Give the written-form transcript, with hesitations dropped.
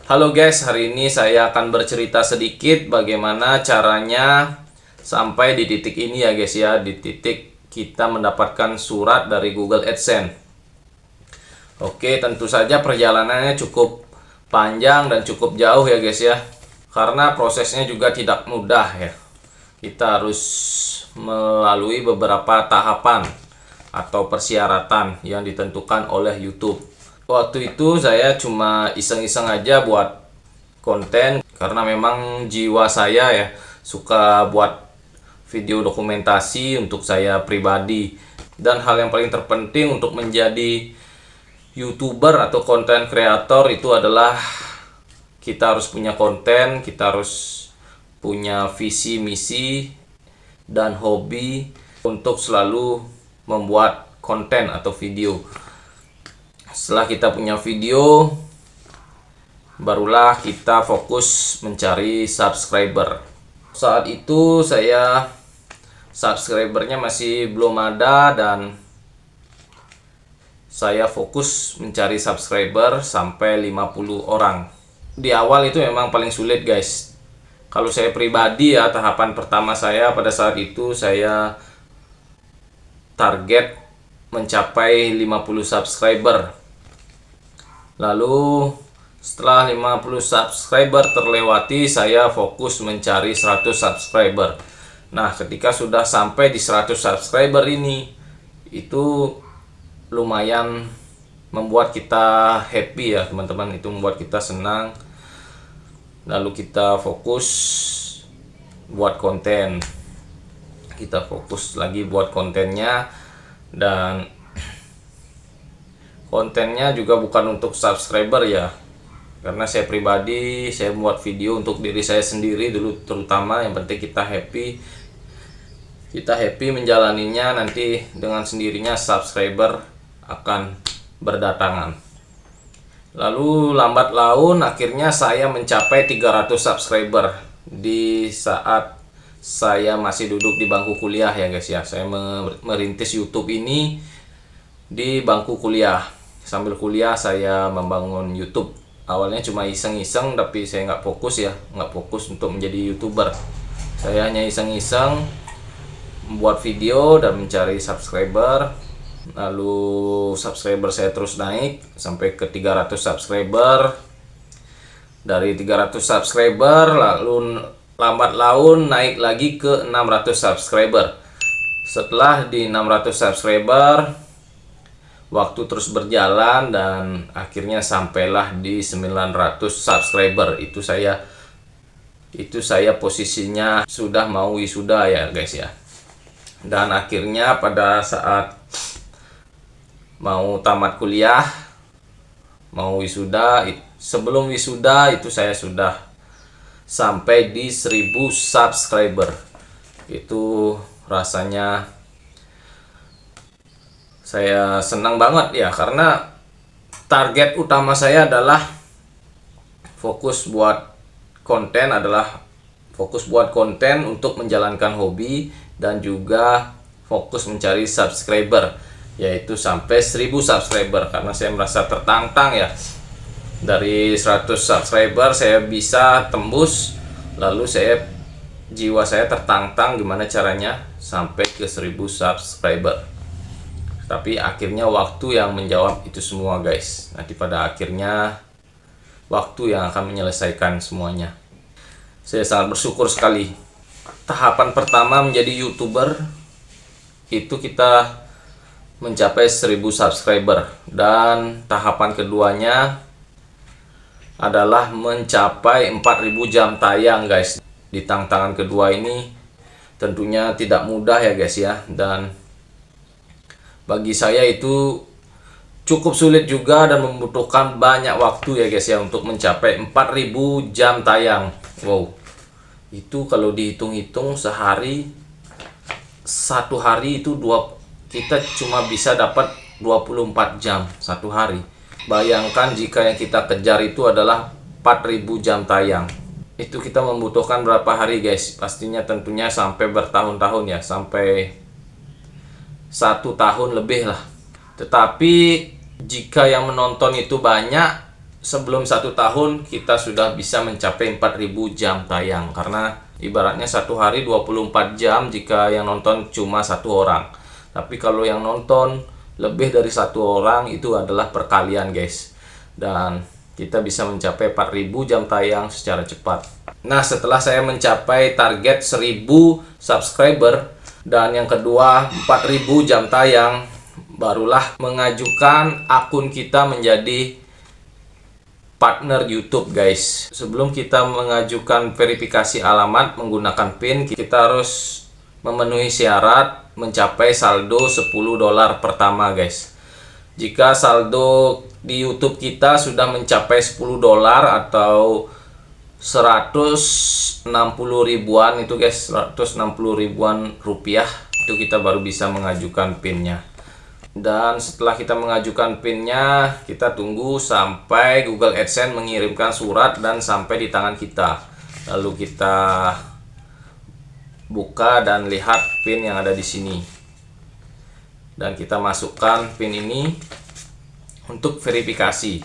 Halo guys, hari ini saya akan bercerita sedikit bagaimana caranya sampai di titik ini ya guys ya, di titik kita mendapatkan surat dari Google AdSense. Oke, tentu saja perjalanannya cukup panjang dan cukup jauh ya guys ya, karena prosesnya juga tidak mudah ya. Kita harus melalui beberapa tahapan atau persyaratan yang ditentukan oleh YouTube. Waktu itu saya cuma iseng-iseng aja buat konten karena memang jiwa saya ya suka buat video dokumentasi untuk saya pribadi. Dan hal yang paling terpenting untuk menjadi YouTuber atau konten kreator itu adalah kita harus punya konten, kita harus punya visi misi dan hobi untuk selalu membuat konten atau video. Setelah kita punya video, barulah kita fokus mencari subscriber. Saat itu saya subscribernya masih belum ada dan saya fokus mencari subscriber sampai 50 orang. Di awal itu memang paling sulit guys. Kalau saya pribadi ya, tahapan pertama saya pada saat itu saya target mencapai 50 subscriber. Lalu setelah 50 subscriber terlewati, saya fokus mencari 100 subscriber. Nah, ketika sudah sampai di 100 subscriber ini, itu lumayan membuat kita happy ya teman-teman. Itu membuat kita senang. Lalu kita fokus buat konten. Kita fokus lagi buat kontennya, dan kontennya juga bukan untuk subscriber ya, karena saya pribadi saya buat video untuk diri saya sendiri dulu, terutama yang penting kita happy menjalaninya, nanti dengan sendirinya subscriber akan berdatangan. Lalu lambat laun akhirnya saya mencapai 300 subscriber di saat saya masih duduk di bangku kuliah ya guys ya. Saya merintis YouTube ini di bangku kuliah. Sambil kuliah saya membangun YouTube. Awalnya cuma iseng-iseng, tapi saya nggak fokus ya, nggak fokus untuk menjadi YouTuber. Saya hanya iseng-iseng membuat video dan mencari subscriber. Lalu subscriber saya terus naik sampai ke 300 subscriber. Dari 300 subscriber lalu lambat laun naik lagi ke 600 subscriber. Setelah di 600 subscriber, waktu terus berjalan dan akhirnya sampailah di 900 subscriber. Itu saya posisinya sudah mau wisuda ya guys ya. Dan akhirnya pada saat mau tamat kuliah, mau wisuda, sebelum wisuda itu saya sudah sampai di 1000 subscriber. Itu rasanya saya senang banget ya, karena target utama saya adalah fokus buat konten untuk menjalankan hobi, dan juga fokus mencari subscriber, yaitu sampai 1000 subscriber. Karena saya merasa tertantang ya, dari 100 subscriber saya bisa tembus, lalu jiwa saya tertantang gimana caranya sampai ke 1000 subscriber. Tapi akhirnya waktu yang menjawab itu semua guys. Nanti pada akhirnya waktu yang akan menyelesaikan semuanya. Saya sangat bersyukur sekali. Tahapan pertama menjadi YouTuber itu kita mencapai 1000 subscriber. Dan tahapan keduanya adalah mencapai 4000 jam tayang guys. Di tantangan kedua ini tentunya tidak mudah ya guys ya. Dan bagi saya itu cukup sulit juga dan membutuhkan banyak waktu ya guys ya untuk mencapai 4000 jam tayang. Wow, itu kalau dihitung-hitung sehari, satu hari itu kita cuma bisa dapat 24 jam satu hari. Bayangkan jika yang kita kejar itu adalah 4000 jam tayang. Itu kita membutuhkan berapa hari guys? Pastinya tentunya sampai bertahun-tahun ya, sampai 1 tahun lebih lah. Tetapi jika yang menonton itu banyak, sebelum 1 tahun kita sudah bisa mencapai 4.000 jam tayang, karena ibaratnya satu hari 24 jam jika yang nonton cuma 1 orang. Tapi kalau yang nonton lebih dari 1 orang itu adalah perkalian guys, dan kita bisa mencapai 4.000 jam tayang secara cepat. Nah, setelah saya mencapai target 1.000 subscriber dan yang kedua 4.000 jam tayang, barulah mengajukan akun kita menjadi partner YouTube guys. Sebelum kita mengajukan verifikasi alamat menggunakan PIN, kita harus memenuhi syarat mencapai saldo $10 pertama guys. Jika saldo di YouTube kita sudah mencapai $10 atau 160 ribuan itu guys, 160 ribuan rupiah, itu kita baru bisa mengajukan PIN-nya. Dan setelah kita mengajukan PIN-nya, kita tunggu sampai Google AdSense mengirimkan surat dan sampai di tangan kita. Lalu kita buka dan lihat PIN yang ada di sini. Dan kita masukkan PIN ini untuk verifikasi.